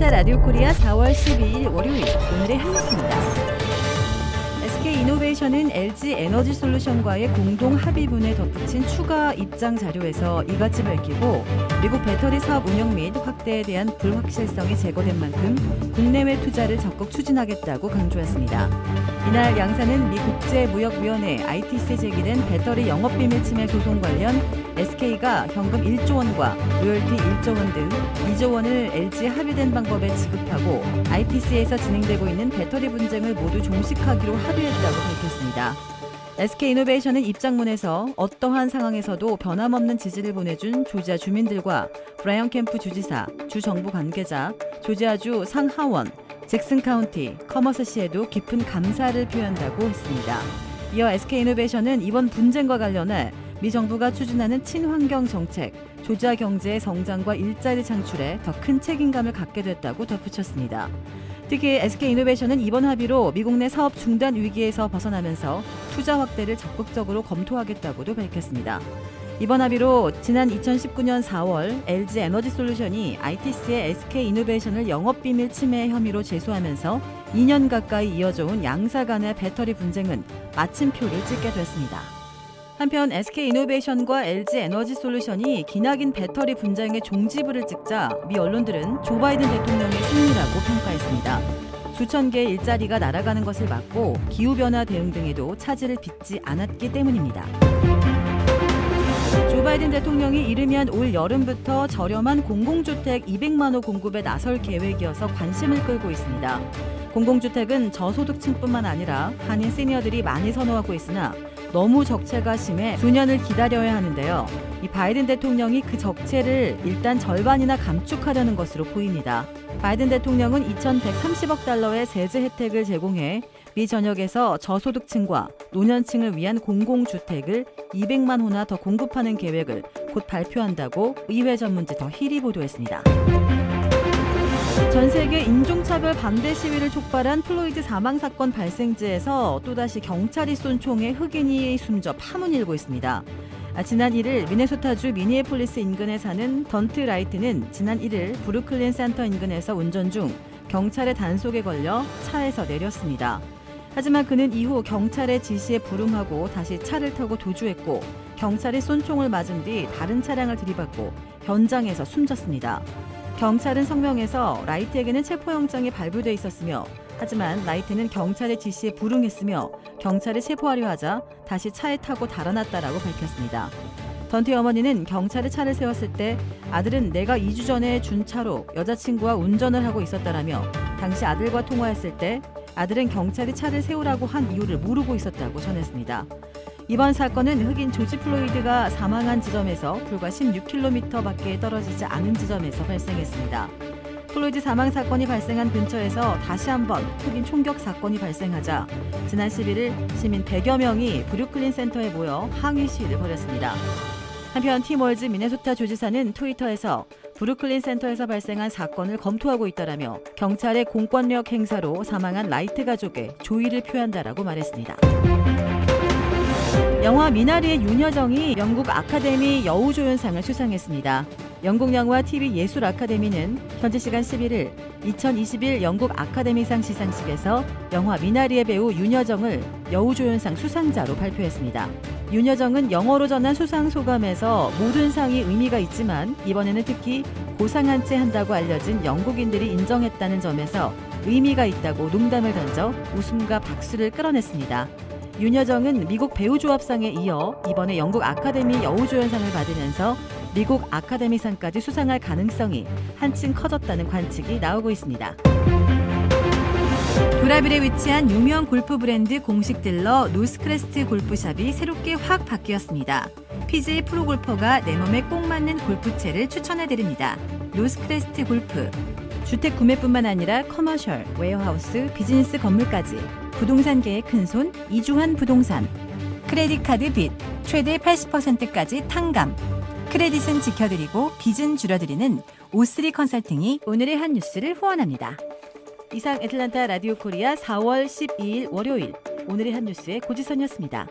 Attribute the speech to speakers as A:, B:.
A: 애틀랜타 라디오 코리아 4월 12일 월요일 오늘의 한뉴스입니다. SK이노베이션은 LG 에너지 솔루션과의 공동 합의문에 덧붙인 추가 입장 자료에서 이같이 밝히고 미국 배터리 사업 운영 및 확대에 대한 불확실성이 제거된 만큼 국내외 투자를 적극 추진하겠다고 강조했습니다. 이날 양사는 미 국제무역위원회 ITC에 제기된 배터리 영업비밀 침해 소송 관련 SK가 현금 1조 원과 로열티 1조 원 등 2조 원을 LG에 합의된 방법에 지급하고 ITC에서 진행되고 있는 배터리 분쟁을 모두 종식하기로 합의했다고 밝혔습니다. SK이노베이션은 입장문에서 어떠한 상황에서도 변함없는 지지를 보내준 조지아 주민들과 브라이언 캠프 주지사, 주 정부 관계자, 조지아주 상하원, 잭슨 카운티, 커머스시에도 깊은 감사를 표한다고 했습니다. 이어 SK이노베이션은 이번 분쟁과 관련해 미 정부가 추진하는 친환경 정책, 조지아 경제의 성장과 일자리 창출에 더 큰 책임감을 갖게 됐다고 덧붙였습니다. 특히 SK이노베이션은 이번 합의로 미국 내 사업 중단 위기에서 벗어나면서 투자 확대를 적극적으로 검토하겠다고도 밝혔습니다. 이번 합의로 지난 2019년 4월 LG 에너지 솔루션이 ITC의 SK이노베이션을 영업비밀 침해 혐의로 제소하면서 2년 가까이 이어져온 양사 간의 배터리 분쟁은 마침표를 찍게 됐습니다. 한편 SK이노베이션과 LG 에너지 솔루션이 기나긴 배터리 분쟁의 종지부를 찍자 미 언론들은 조 바이든 대통령의 승리라고 평가했습니다. 수천 개의 일자리가 날아가는 것을 막고 기후변화 대응 등에도 차질을 빚지 않았기 때문입니다. 조 바이든 대통령이 이르면 올 여름부터 저렴한 공공주택 200만 호 공급에 나설 계획이어서 관심을 끌고 있습니다. 공공주택은 저소득층뿐만 아니라 한인 시니어들이 많이 선호하고 있으나 너무 적체가 심해 수년을 기다려야 하는데요. 이 바이든 대통령이 그 적체를 일단 절반이나 감축하려는 것으로 보입니다. 바이든 대통령은 2,130억 달러의 세제 혜택을 제공해 미 전역에서 저소득층과 노년층을 위한 공공주택을 200만 호나 더 공급하는 계획을 곧 발표한다고 의회 전문지 더 힐이 보도했습니다. 전 세계 인종차별 반대 시위를 촉발한 플로이드 사망 사건 발생지에서 또다시 경찰이 쏜 총에 흑인이 숨져 파문이 일고 있습니다. 지난 1일 미네소타주 미니애폴리스 인근에 사는 던트 라이트는 지난 1일 브루클린 센터 인근에서 운전 중 경찰의 단속에 걸려 차에서 내렸습니다. 하지만 그는 이후 경찰의 지시에 불응하고 다시 차를 타고 도주했고 경찰이 쏜 총을 맞은 뒤 다른 차량을 들이받고 현장에서 숨졌습니다. 경찰은 성명에서 라이트에게는 체포영장이 발부돼 있었으며 하지만 라이트는 경찰의 지시에 불응했으며 경찰이 체포하려 하자 다시 차에 타고 달아났다라고 밝혔습니다. 던트의 어머니는 경찰이 차를 세웠을 때 아들은 내가 2주 전에 준 차로 여자친구와 운전을 하고 있었다라며 당시 아들과 통화했을 때 아들은 경찰이 차를 세우라고 한 이유를 모르고 있었다고 전했습니다. 이번 사건은 흑인 조지 플로이드가 사망한 지점에서 불과 16km 밖에 떨어지지 않은 지점에서 발생했습니다. 플로이드 사망 사건이 발생한 근처에서 다시 한번 흑인 총격 사건이 발생하자 지난 11일 시민 100여 명이 브루클린 센터에 모여 항의 시위를 벌였습니다. 한편 팀 월즈 미네소타 주지사는 트위터에서 브루클린 센터에서 발생한 사건을 검토하고 있다라며 경찰의 공권력 행사로 사망한 라이트 가족에 조의를 표한다라고 말했습니다. 영화 미나리의 윤여정이 영국 아카데미 여우조연상을 수상했습니다. 영국 영화 TV 예술 아카데미는 현지 시간 11일 2021 영국 아카데미상 시상식에서 영화 미나리의 배우 윤여정을 여우조연상 수상자로 발표했습니다. 윤여정은 영어로 전한 수상 소감에서 모든 상이 의미가 있지만 이번에는 특히 고상한 채 한다고 알려진 영국인들이 인정했다는 점에서 의미가 있다고 농담을 던져 웃음과 박수를 끌어냈습니다. 윤여정은 미국 배우조합상에 이어 이번에 영국 아카데미 여우조연상을 받으면서 미국 아카데미상까지 수상할 가능성이 한층 커졌다는 관측이 나오고 있습니다. 도라빌에 위치한 유명 골프 브랜드 공식 딜러 노스크레스트 골프샵이 새롭게 확 바뀌었습니다. PGA 프로골퍼가 내 몸에 꼭 맞는 골프채를 추천해드립니다. 노스크레스트 골프. 주택 구매뿐만 아니라 커머셜, 웨어하우스, 비즈니스 건물까지 부동산계의 큰손 이주환 부동산. 크레딧 카드 빚 최대 80%까지 탕감. 크레딧은 지켜드리고 빚은 줄여드리는 O3 컨설팅이 오늘의 한 뉴스를 후원합니다. 이상 애틀랜타 라디오 코리아 4월 12일 월요일 오늘의 한 뉴스의 고지선이었습니다.